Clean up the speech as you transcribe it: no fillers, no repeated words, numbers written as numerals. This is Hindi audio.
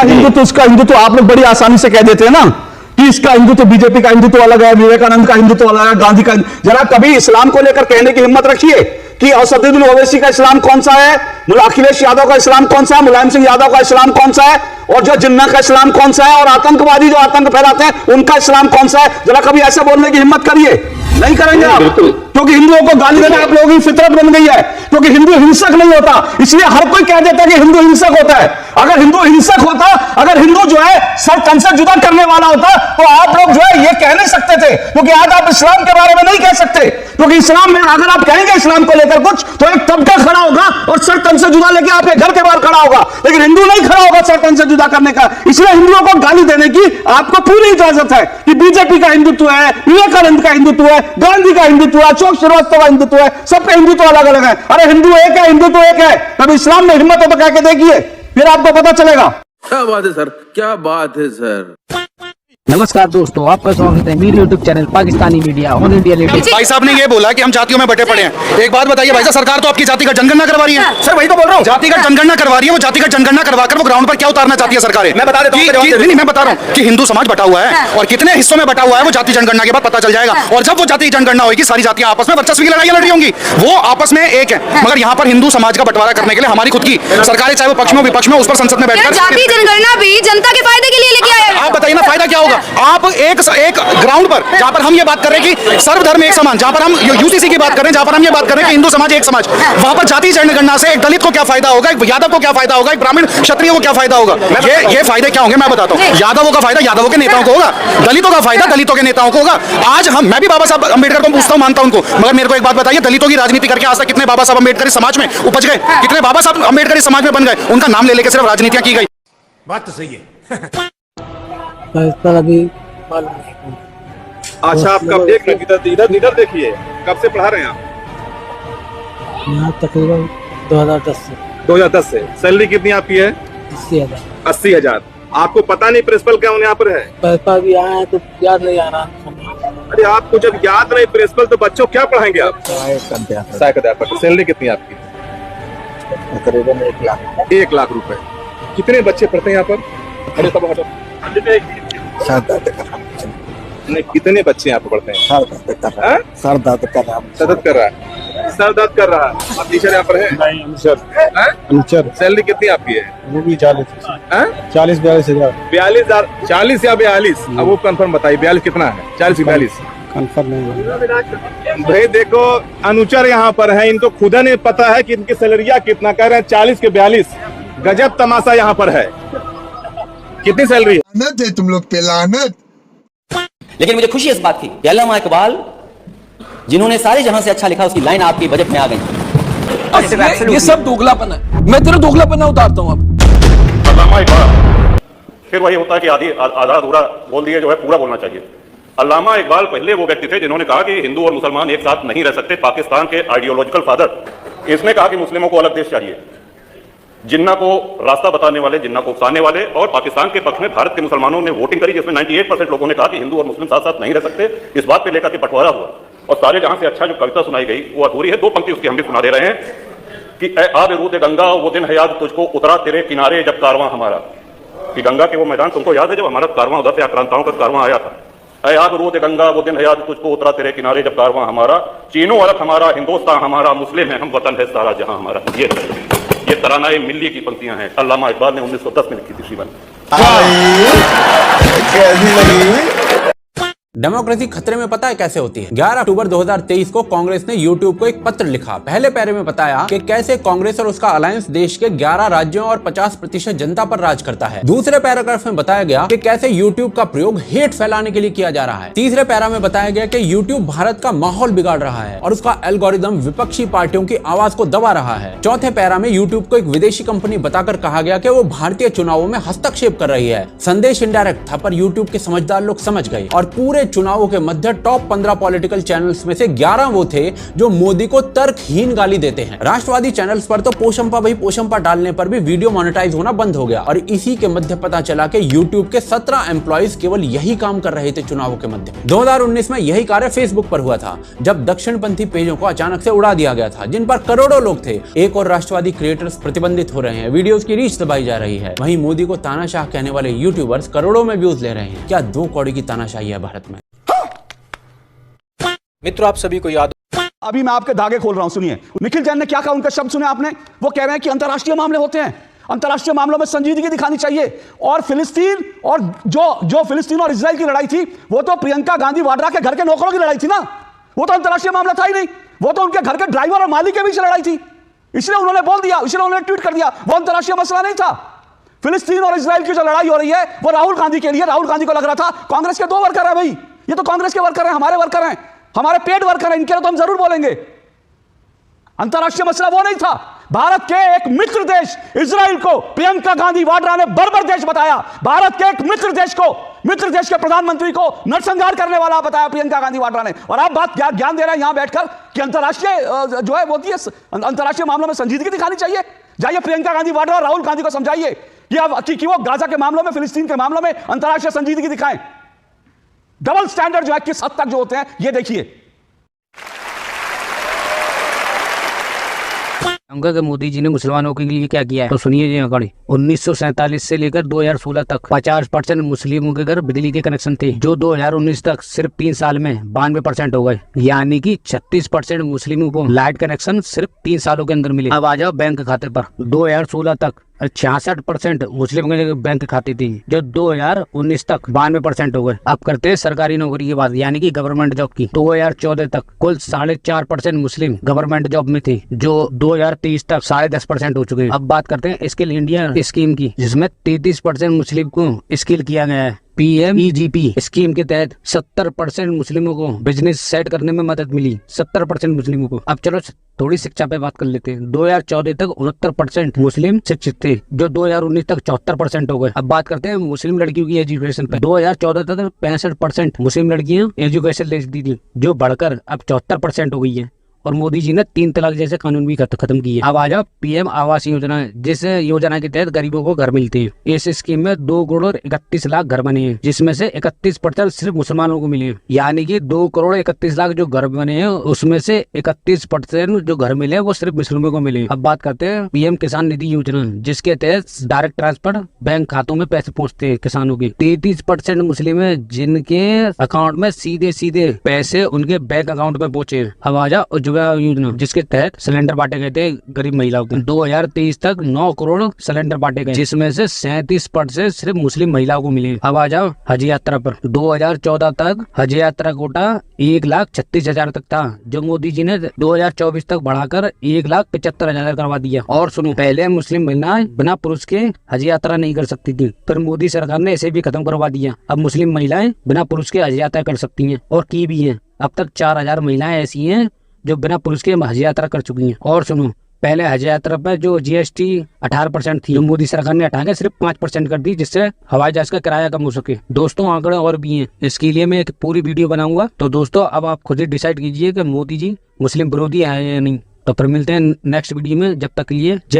हिंदुत्व आप लोग बड़ी आसानी से कह देते हैं ना कि इसका हिंदुत्व, बीजेपी का हिंदुत्व अलग है, विवेकानंद का हिंदुत्व अलग है, गांधी का। जरा कभी इस्लाम को लेकर कहने की हिम्मत रखिए कि असदुद्दीन ओवैसी का इस्लाम कौन सा है, अखिलेश यादव का इस्लाम कौन सा है, मुलायम सिंह यादव का इस्लाम कौन सा है, और जो जिन्ना का इस्लाम कौन सा है, और आतंकवादी जो आतंक फैलाते हैं उनका इस्लाम कौन सा है। जरा कभी ऐसा बोलने की हिम्मत करिए। नहीं करेंगे आप, क्योंकि हिंदुओं को गाली देना आप लोगों की फितरत बन गई है। क्योंकि हिंदू हिंसक नहीं होता, इसलिए हर कोई कह देता है कि हिंदू हिंसक होता है। अगर हिंदू हिंसक होता, अगर हिंदू जो है सर तन से जुदा करने वाला होता, तो आप लोग जो है ये कह नहीं सकते थे। क्योंकि आज आप इस्लाम के बारे में नहीं कह सकते, क्योंकि इस्लाम में अगर आप कहेंगे इस्लाम को लेकर कुछ, तो एक तबका खड़ा होगा और सर तन से जुदा लेके आपके घर के बाहर खड़ा होगा, लेकिन हिंदू नहीं खड़ा होगा सर तन से जुदा करने का। इसलिए हिंदुओं को गाली देने की आपको पूरी इजाजत है कि बीजेपी का हिंदुत्व है, विवेकानंद का हिंदुत्व है, गांधी का हिंदुत्व है, अशोक श्रीवास्तव का हिंदुत्व है, सबका हिंदुत्व अलग अलग है। अरे हिंदू एक है, हिंदुत्व एक है। कभी इस्लाम में हिम्मत हो तो कह के देखिए, फिर आपको पता चलेगा। क्या बात है सर, क्या बात है सर। नमस्कार दोस्तों, आपका स्वागत है मेरे YouTube channel Pakistani media on India latest. भाई साहब ने ये बोला कि हम जातियों में बटे पड़े हैं। एक बात बताइए भाई साहब, सरकार तो आपकी जाति का जनगणना करवा रही है। सर वही तो बोल रहा हूँ, जाति का जनगणना करवा रही है। वो जाति का जनगणना करवाकर वो ग्राउंड पर क्या उतारना चाहती है सरकार? मैं बता देता हूँ। नहीं, मैं बता रहा हूँ कि हिंदू समाज बटा हुआ है और कितने हिस्सों में बटा हुआ है वो जाति जनगणना के बाद पता चल जाएगा। और जब वो जाति जनगणना होगी, सारी जातियां आपस में वर्चस्व की लड़ाइयां लड़ रही होंगी, वो आपस में एक है। मगर यहाँ पर हिंदू समाज का बंटवारा करने के लिए हमारी खुद की सरकारें, चाहे वो पक्ष में विपक्ष में, उस पर संसद में बैठकर जाति जनगणना भी जनता के फायदे के लिए लेके आए। आप बताइए ना फायदा क्या होगा? आप एक ग्राउंड पर जहां पर हम ये बात कर रहे हैं कि सर्वधर्म एक समान, जहां पर हम यूसीसी की बात कर रहे हैं, जहां पर हम ये बात कर रहे हैं कि हिंदू समाज एक समाज, वहां पर जाति जनगणना से एक दलित को क्या फायदा होगा, एक यादव को क्या फायदा होगा, एक ब्राह्मण क्षत्रिय को क्या फायदा होगा? ये फायदे क्या होंगे मैं बताता हूँ। यादवों का फायदा यादवों के नेताओं को होगा, दलितों का फायदा दलितों के नेताओं को होगा। आज मैं भी बाबा साहब अम्बेडकर को पूछता हूँ, मानता हूँ उनको, मगर मेरे को एक बात बताइए, दलितों की राजनीति करके आज तक कितने बाबा साहब अम्बेडकर समाज में उपज गए, कितने बाबा साहब अम्बेडकर समाज में बन गए? उनका नाम ले लेकर सिर्फ राजनीतियां की गई। बात तो सही है। अच्छा, आप कब देख रहे हैं? इधर देखिए, कब से पढ़ा रहे हैं आप? यहाँ तकरीबन 2010 से। सैलरी कितनी आपकी है? 80,000। आपको पता नहीं प्रिंसिपल क्या यहाँ पर है? पैसा भी आया है तो याद नहीं आ रहा। अरे आपको जब याद नहीं प्रिंसिपल, तो बच्चों क्या पढ़ाएंगे आप? सहायक अध्यापक। सैलरी कितनी है आपकी? तकरीबन 1 लाख। 1 लाख रुपए। कितने बच्चे पढ़ते हैं यहाँ पर? अरे तब हटो। नहीं, कितने बच्चे यहाँ पे पढ़ते हैं? सर दर्द कर रहा है। सर दर्द कर रहा है। आप टीचर यहाँ पर है? अनुचर। सैलरी कितनी आपकी है? वो भी 40-42 हजार। 42,000। 40 या 42? अब वो कंफर्म बताइए, 42 कितना है? 40 या 42? कंफर्म नहीं भाई देखो, अनुचर यहाँ पर है, इनको खुदा नहीं पता है कि इनकी सैलरिया कितना। कह रहे हैं 40 के 42। गजब तमाशा यहाँ पर है। कितनी सैलरी है? तुम लोग पे लानत। लेकिन मुझे खुशी इस बात की कि अल्लामा इकबाल, जिन्होंने सारे जहां से अच्छा लिखा, उसकी लाइन आपकी बजट में आ गई। ये सब दोगलापन है। मैं तेरा दोगलापन उतारता हूँ अब। अल्लामा इकबाल, फिर वही होता है कि आधा अधूरा बोल दिए, जो है पूरा बोलना चाहिए। अल्लामा इकबाल पहले वो व्यक्ति थे जिन्होंने कहा कि हिंदू और मुसलमान एक साथ नहीं रह सकते। पाकिस्तान के आइडियोलॉजिकल फादर। इसने कहा कि मुस्लिमों को अलग देश चाहिए, जिन्ना को रास्ता बताने वाले, जिन्ना को उकसाने वाले। और पाकिस्तान के पक्ष में भारत के मुसलमानों ने वोटिंग करी, जिसमें 98% लोगों ने कहा कि हिंदू और मुस्लिम साथ साथ नहीं रह सकते। इस बात पे लेकर के बंटवारा हुआ और सारे जहां से अच्छा जो कविता सुनाई गई वो अधूरी है। 2 पंक्ति उसकी हम भी सुना दे रहे हैं कि ए आब रूद गंगा, वो दिन है याद तुझको, उतरा तेरे किनारे जब कारवां हमारा। कि गंगा के वो मैदान तुमको याद है जब हमारा कारवां उधर से आक्रांताओं का कारवां आया था। ए आब रूद गंगा, वो दिन है याद तुझको, उतरा तेरे किनारे जब कारवां हमारा। चीनो अरब हमारा, हिंदुस्तान हमारा, मुस्लिम है हम, वतन है सारा जहां हमारा। ये तरानाए मिल्ली की पंक्तियां हैं। अल्लामा इकबाल ने 1910 में लिखी थी जीवन। कैसी लगी? डेमोक्रेसी खतरे में पता है कैसे होती है? 11 अक्टूबर 2023 को कांग्रेस ने YouTube को एक पत्र लिखा। पहले पैरे में बताया कि कैसे कांग्रेस और उसका अलायंस देश के 11 राज्यों और 50% जनता पर राज करता है। दूसरे पैराग्राफ में बताया गया कि कैसे YouTube का प्रयोग हेट फैलाने के लिए किया जा रहा है। तीसरे पैरा में बताया गया कि YouTube भारत का माहौल बिगाड़ रहा है और उसका एल्गोरिदम विपक्षी पार्टियों की आवाज को दबा रहा है। चौथे पैरा में YouTube को एक विदेशी कंपनी बताकर कहा गया कि वो भारतीय चुनावों में हस्तक्षेप कर रही है। संदेश इनडायरेक्ट था, पर YouTube के समझदार लोग समझ गए और पूरे चुनावों के मध्य टॉप 15 पॉलिटिकल चैनल्स में से 11 वो थे जो मोदी को तर्कहीन गाली देते हैं। राष्ट्रवादी चैनल्स पर तो पोशंपा भाई पोशंपा डालने पर भी वीडियो मोनेटाइज होना बंद हो गया और इसी के मध्य पता चला कि YouTube के 17 एम्प्लॉइज केवल यही काम कर रहे थे चुनावों के मध्य। 2019 में यही कार्य फेसबुक पर हुआ था जब दक्षिणपंथी पेजों को अचानक से उड़ा दिया गया था जिन पर करोड़ों लोग थे। एक और राष्ट्रवादी क्रिएटर्स प्रतिबंधित हो रहे हैं, वीडियोस की रीच दबाई जा रही है, वहीं मोदी को तानाशाह कहने वाले यूट्यूबर्स करोड़ों में व्यूज ले रहे हैं। क्या 2 कौड़ी की तानाशाही है भारत में? मित्रों, आप सभी को याद, अभी मैं आपके धागे खोल रहा हूं, सुनिए। निखिल जैन ने क्या कहा, उनका शब्द सुने आपने? वो कह रहे हैं कि अंतर्राष्ट्रीय मामले होते हैं, अंतर्राष्ट्रीय मामलों में संजीदगी दिखानी चाहिए। और फिलिस्तीन और जो फिलिस्तीन और इजराइल की लड़ाई थी वो तो प्रियंका गांधी वाड्रा के घर के नौकरों की लड़ाई थी ना, वो तो अंतर्राष्ट्रीय मामला था ही नहीं, वो तो उनके घर के ड्राइवर और मालिक के बीच लड़ाई थी। इसलिए उन्होंने बोल दिया, इसलिए उन्होंने ट्वीट कर दिया, वो अंतर्राष्ट्रीय मसला नहीं था। फिलिस्तीन और इजराइल की जो लड़ाई हो रही है वो राहुल गांधी के लिए, राहुल गांधी को लग रहा था कांग्रेस के 2 वर्कर है भाई, ये तो कांग्रेस के वर्कर हैं, हमारे वर्कर हैं, हमारे पेड वर्कर हैं, इनके लिए तो हम जरूर बोलेंगे। अंतर्राष्ट्रीय मसला वो नहीं था। भारत के एक मित्र देश इजराइल को प्रियंका गांधी वाड्रा ने बर्बर देश बताया। भारत के एक मित्र देश को, मित्र देश के प्रधानमंत्री को नरसंहार करने वाला बताया प्रियंका गांधी वाड्रा ने। और आप बात ज्ञान दे रहे हैं यहां बैठकर कि अंतर्राष्ट्रीय जो है होती है, अंतर्राष्ट्रीय मामलों में संजीदगी दिखानी चाहिए। जाइए प्रियंका गांधी वाड्रा और राहुल गांधी को समझाइए कि वो गाजा के मामलों में, फिलिस्तीन के मामलों में अंतर्राष्ट्रीय संजीदगी दिखाएं। डबल स्टैंडर्ड जो है किस हद तक जो होते हैं ये देखिए। मोदी जी ने मुसलमानों के लिए क्या किया है तो सुनिए जी। अकड़ी 1947 से लेकर 2016 तक 50% मुस्लिमों के घर बिजली के कनेक्शन थे, जो 2019 तक सिर्फ 3 साल में 92% हो गए। यानी कि 36% मुस्लिमों को लाइट कनेक्शन सिर्फ 3 सालों के अंदर मिले। अब आ जाओ बैंक खाते पर। 2016 तक 66% मुस्लिम के बैंक खाते थी, जो 2019 तक 92% हो गए। अब करते हैं सरकारी नौकरी की बात, यानी कि गवर्नमेंट जॉब की। 2014 तक कुल 4.5% मुस्लिम गवर्नमेंट जॉब में थे, जो 2023 तक 10.5% हो चुके हैं। अब बात करते हैं स्किल इंडिया स्कीम की, जिसमें 33% मुस्लिम को स्किल किया गया है। PMEGP स्कीम के तहत 70% मुस्लिमों को बिजनेस सेट करने में मदद मिली, 70% मुस्लिमों को। अब चलो थोड़ी शिक्षा पे बात कर लेते हैं। 2014 तक 69% मुस्लिम शिक्षित थे, जो 2019 तक 74% हो गए। अब बात करते हैं मुस्लिम लड़कियों की एजुकेशन पे। 2014 तक 65% मुस्लिम लड़कियां एजुकेशन लेती थी, जो बढ़कर अब 74% हो गई है। और मोदी जी ने 3 तलाक जैसे कानून भी खत्म किए। अब आ जाओ PM आवास योजना, जिस योजना के तहत गरीबों को घर मिलते हैं। इस स्कीम में 2 करोड़ 31 लाख घर बने हैं, जिसमें से 31% सिर्फ मुसलमानों को मिले। यानी कि 2 करोड़ 31 लाख जो घर बने हैं, उसमें से 31% जो घर मिले वो सिर्फ मुस्लिमों को मिले। अब बात करते हैं PM किसान निधि योजना, जिसके तहत डायरेक्ट ट्रांसफर बैंक खातों में पैसे पहुँचते हैं किसानों के। 33% मुस्लिम है जिनके अकाउंट में सीधे पैसे उनके बैंक अकाउंट में पहुंचे। अब आ जाओ योजना, जिसके तहत सिलेंडर बांटे गए थे गरीब महिलाओं को। 2023 तक 9 करोड़ सिलेंडर बांटे गए, जिसमें से 37% सिर्फ मुस्लिम महिलाओं को मिले। अब आ जाओ हज यात्रा पर। 2014 तक हज यात्रा कोटा 1,36,000 तक था, जो मोदी जी ने 2024 तक बढ़ाकर 1,75,000 करवा दिया। और सुनो, पहले मुस्लिम महिलाएं बिना पुरुष के हज यात्रा नहीं कर सकती थी, फिर मोदी सरकार ने इसे भी खत्म करवा दिया। अब मुस्लिम महिलाएं बिना पुरुष के हज यात्रा कर सकती हैं, और की भी है। अब तक 4,000 महिलाएं ऐसी हैं जो बिना पुरुष के हज यात्रा कर चुकी हैं। और सुनो, पहले हज यात्रा पर जो GST 18% थी, जो मोदी सरकार ने हटा के सिर्फ 5% कर दी, जिससे हवाई जहाज का किराया कम हो सके। दोस्तों, आंकड़े और भी हैं, इसके लिए मैं एक पूरी वीडियो बनाऊंगा। तो दोस्तों, अब आप खुद ही डिसाइड कीजिए कि मोदी जी मुस्लिम विरोधी है या नहीं। तो फिर मिलते हैं नेक्स्ट वीडियो में, जब तक के लिए जय